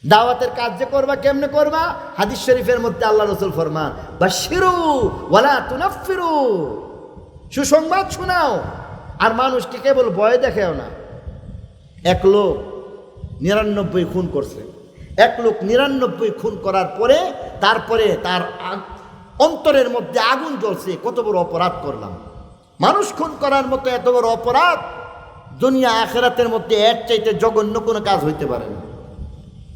দাওয়াতের কাজ যে করবা কেমনে করবা? হাদিস শরীফের মধ্যে আল্লাহ রাসূল ফরমান, বাশিরু ওয়ালা তুনাফিরু, সুসংবাদ শোনাও আর মানুষকে কেবল ভয় দেখাও না। এক লোক 99 খুন করছে, এক লোক 99 খুন করার পরে তারপরে তার অন্তরের মধ্যে আগুন জ্বলছে, কত বড় অপরাধ করলাম। মানুষ খুন করার মতো এত বড় অপরাধ দুনিয়া আখিরাতের মধ্যে এর চাইতে জঘন্য কোনো কাজ হইতে পারে না।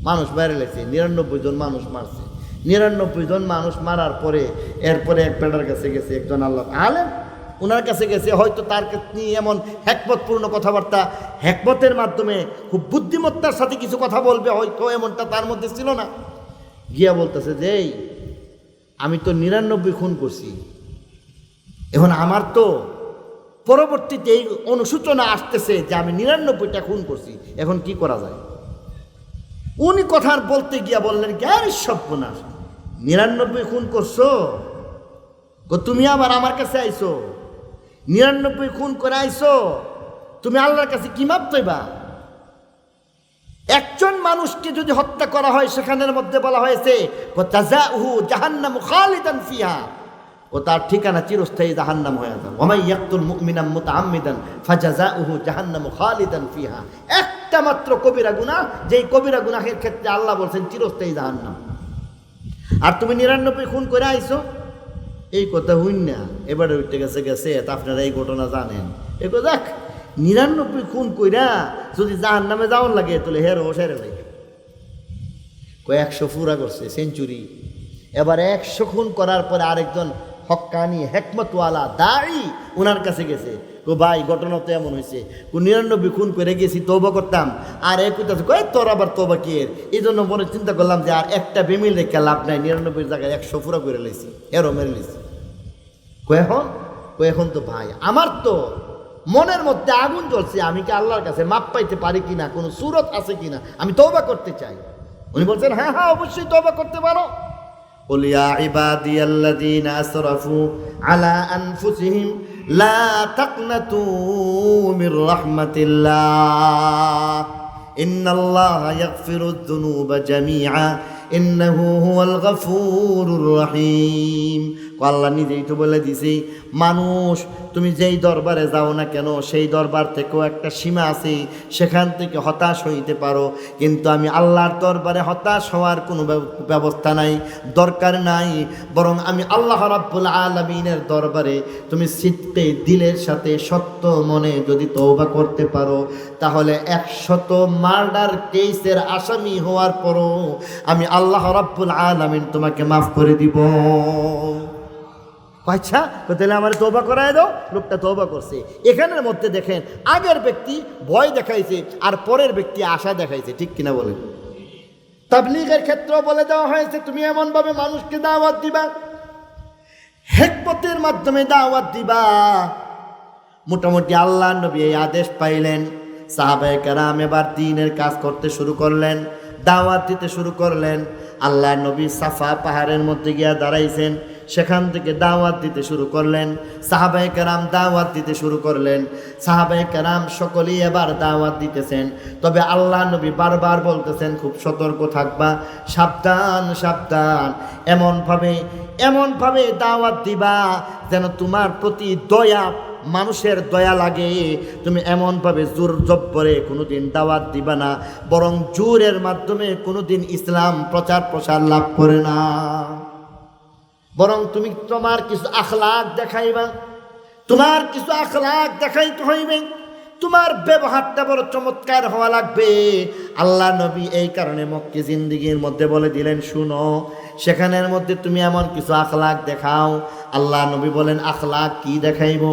মানুষ বাইরে লেগেছে, 99 জন মানুষ মারছে। 99 জন মানুষ মারার পরে এরপরে এক বেটার কাছে গেছে, একজন আল্লাহ আলেম, ওনার কাছে গেছে। হয়তো তার নিয়ে এমন হেকমতপূর্ণ কথাবার্তা, হেকমতের মাধ্যমে খুব বুদ্ধিমত্তার সাথে কিছু কথা বলবে, হয়তো এমনটা তার মধ্যে ছিল না। গিয়া বলতেছে যে এই আমি তো 99 খুন করছি, এখন আমার তো পরবর্তীতে এই অনুসূচনা আসতেছে যে আমি 99টা খুন করছি, এখন কি করা যায়? উনি কথা বলতে গিয়া বললেন, জ্ঞান সর্বনাশ, 99 খুন করছো, তুমি আবার আমার কাছে আইছো, 99 খুন করে আইছো, তুমি আল্লাহর কাছে কি মাপ চাইবা? একজন মানুষকে যদি হত্যা করা হয়, সেখানের মধ্যে বলা হয়েছে জাযাউহু জাহান্নামু খালিদান ফিহা, ও তার ঠিকানা চিরস্থায়ী জাহান্নাম হয়ে যাবে। ওয়া মান ইয়াকতুল মুমিনান মুতাআম্মিদান ফাজাযাউহু জাহান্নামু খালিদান ফিহা। একটা মাত্র কবিরা গুনাহ, যেই কবিরা গুনাহের ক্ষেত্রে আল্লাহ বলেন চিরস্থায়ী জাহান্নাম। আর তুমি 99 খুন করে আইছো, এই কথা হইন না এবারে উঠতে গেছে তা আপনারা এই ঘটনা জানেন। এগো দেখ 99 খুন কইরা যদি জাহান্নামে যাওয়ার লাগে তাহলে হেরো সেরে লাগে কয়েক 100 পুরা করছে সেঞ্চুরি। এবার 100 খুন করার পরে আরেকজন হক্কানি হেকমতওয়ালা দাঈ ওনার কাছে গেছে, কো ভাই ঘটনা তো এমন হয়েছে, 99 খুন করে গেছি, তওবা করতাম, আর এক কইতাছে কই তোর আবার তওবা কি এর? এই জন্য মনে চিন্তা করলাম যে আর একটা বেমিল রেখে লাভ নাই, 99 জায়গায় 100 পুরা করে লাইছি, এরও মেরে লাইছি। এখন তো ভাই আমার তো মনের মধ্যে আগুন জ্বলছে, আমি কি আল্লাহর কাছে মাপ পাইতে পারি কিনা, কোনো সুরত আছে কিনা, আমি তওবা করতে চাই। উনি বলছেন হ্যাঁ হ্যাঁ অবশ্যই তওবা করতে পারো। قل يا عبادي الذين أسرفوا على أنفسهم لا تقنطوا من رحمة الله إن الله يغفر الذنوب جميعا إنه هو الغفور الرحيم। আল্লাহ নিজেই তো বলে দিছি, মানুষ তুমি যেই দরবারে যাও না কেন, সেই দরবার থেকেও একটা সীমা আছে, সেখান থেকে হতাশ হইতে পারো, কিন্তু আমি আল্লাহর দরবারে হতাশ হওয়ার কোনো ব্যবস্থা নাই, দরকার নাই। বরং আমি আল্লাহ রাব্বুল আলামিনের দরবারে তুমি সিদকে দিলের সাথে সত্য মনে যদি তওবা করতে পারো, তাহলে 100 মার্ডার কেসের আসামি হওয়ার পরও আমি আল্লাহ রাব্বুল আলামিন তোমাকে মাফ করে দিব। আচ্ছা তাহলে আমার তওবা করায় দাও। লোকটা তওবা করছে। এখানের মধ্যে দেখেন আগের ব্যক্তি ভয় দেখাইছে আর পরের ব্যক্তি আশা দেখাইছে, ঠিক কিনা বলেন? তাবলীগের ক্ষেত্রেও বলে দেওয়া হয়েছে তুমি এমনভাবে মানুষকে দাওয়াত দিবা, হিকমতের মাধ্যমে দাওয়াত দিবা। মোটামুটি আল্লাহ নবী এই আদেশ পাইলেন, সাহাবায়ে কেরাম এবার দ্বীনের কাজ করতে শুরু করলেন, দাওয়াত দিতে শুরু করলেন। আল্লাহ নবী সাফা পাহাড়ের মধ্যে গিয়া দাঁড়াইছেন, সেখান থেকে দাওয়াত দিতে শুরু করলেন। সাহাবায়ে কেরাম দাওয়াত দিতে শুরু করলেন। সাহাবায়ে কেরাম সকলেই এবার দাওয়াত দিতেছেন, তবে আল্লাহ নবী বারবার বলতেছেন খুব সতর্ক থাকবা, সাবধান সাবধান, এমনভাবে দাওয়াত দিবা যেন তোমার প্রতি দয়া, মানুষের দয়া লাগে। তুমি এমনভাবে জোর জব্বরে কোনোদিন দাওয়াত দিবা না, বরং জোরের মাধ্যমে কোনোদিন ইসলাম প্রচার প্রসার লাভ করে না, বরং তুমি তোমার কিছু আখলাক দেখাইবা, তোমার কিছু আখলাক দেখাইতে হইবে, তোমার ব্যবহারটা বড় চমৎকার হওয়া লাগবে। আল্লাহ নবী এই কারণে মক্কি জিন্দেগির মধ্যে বলে দিলেন শুনো, সেখানের মধ্যে তুমি এমন কিছু আখলাক দেখাও। আল্লাহ নবী বলেন আখলাক কি দেখাইব?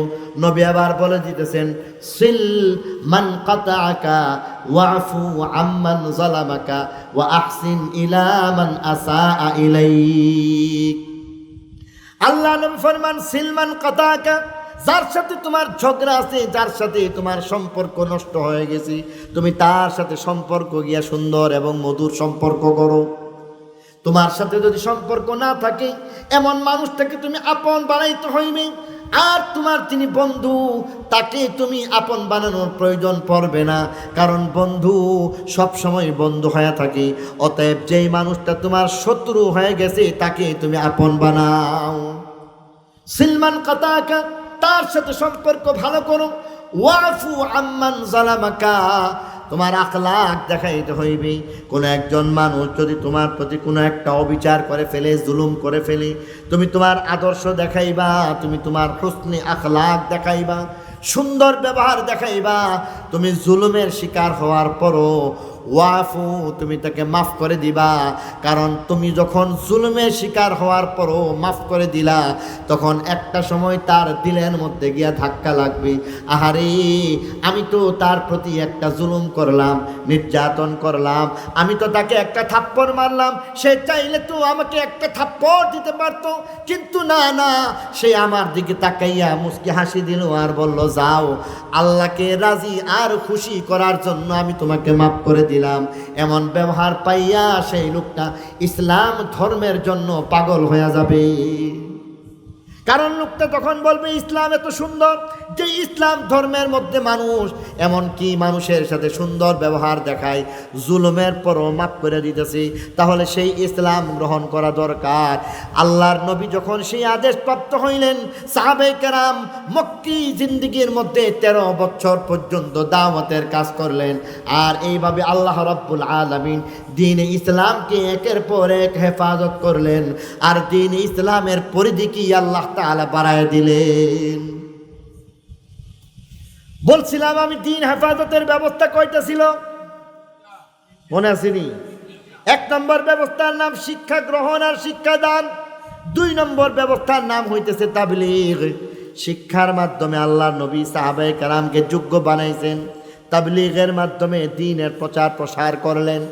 নবী আবার বলে দিতেছেন সিল মান কাতাআকা ওয়াফু আম্মান যালামাকা ওয়া আহসিন ইলা মান আসাআ ইলাইক। আল্লাহ নবী ফরমান সিলমান কাতাআকা, যার সাথে তোমার ঝগড়া আছে, যার সাথে তোমার সম্পর্ক নষ্ট হয়ে গেছে, তুমি তার সাথে সম্পর্ক গিয়া সুন্দর এবং মধুর সম্পর্ক করো। তোমার সাথে যদি সম্পর্ক না থাকে, এমন মানুষটাকে তুমি আপন বানাইতে হইবে। আর তোমার যিনি বন্ধু তাকে তুমি আপন বানানোর প্রয়োজন পড়বে না, কারণ বন্ধু সব সময় বন্ধু হয়ে থাকে। অতএব যেই মানুষটা তোমার শত্রু হয়ে গেছে তাকে তুমি আপন বানাও। সিলমান কাতাকা, তার সাথে সম্পর্ক ভালো করো। ওয়াফু আম্মান জালামাকা, তোমার আখলাক দেখাইতে হইবে। কোনো একজন মানুষ যদি তোমার প্রতি কোনো একটা অবিচার করে ফেলে, জুলুম করে ফেলে, তুমি তোমার আদর্শ দেখাইবা, তুমি তোমার হুসনে আখলাক দেখাইবা, সুন্দর ব্যবহার দেখাইবা। তুমি জুলুমের শিকার হওয়ার পরও ওয়াফু, তুমি তাকে মাফ করে দিবা। কারণ তুমি যখন জুলুমের শিকার হওয়ার পরও মাফ করে দিলা, তখন একটা সময় তার দিলের মধ্যে গিয়া ধাক্কা লাগবে। আহারে, আমি তো তার প্রতি একটা জুলুম করলাম, নির্যাতন করলাম, আমি তো তাকে একটা থাপ্পড় মারলাম, সে চাইলে তো আমাকে একটা থাপ্পড় দিতে পারতো, কিন্তু না না, সে আমার দিকে তাকাইয়া মুস্কি হাসি দিল আর বলল, যাও, আল্লাহকে রাজি আর খুশি করার জন্য আমি তোমাকে মাফ করে দিলাম। এমন ব্যবহার পাইয়া সেই লোকটা ইসলাম ধর্মের জন্য পাগল হয়ে যাবে। কারণ লোকটা তখন বলবে, ইসলাম এত সুন্দর, যে ইসলাম ধর্মের মধ্যে মানুষ এমনকি মানুষের সাথে সুন্দর ব্যবহার দেখায়, জুলুমের পরও মাফ করে দিতেছে, তাহলে সেই ইসলাম গ্রহণ করা দরকার। আল্লাহর নবী যখন সেই আদেশ প্রাপ্ত হইলেন, সাহাবায়ে কেরাম মক্কি জিন্দেগির মধ্যে 13 বছর পর্যন্ত দাওয়াতের কাজ করলেন। আর এইভাবে আল্লাহ রাব্বুল আলামিন দ্বীন ইসলামকে একের পর এক হেফাজত করলেন, আর দ্বীন ইসলামের পরিধি কি আল্লাহ তাআলা বাড়ায় দিলেন। বলছিলাম আমি, দ্বীন হেফাজতের ব্যবস্থা কয়টা ছিল মনে আসেনি? 1 নম্বর ব্যবস্থার নাম শিক্ষা গ্রহণ আর শিক্ষাদান। 2 নম্বর ব্যবস্থার নাম হইতেছে তাবলীগ। শিক্ষার মাধ্যমে আল্লাহর নবী সাহাবায়ে কেরামকে যোগ্য বানাইছেন, তাবলীগের মাধ্যমে দ্বীনের প্রচার প্রসার করলেন।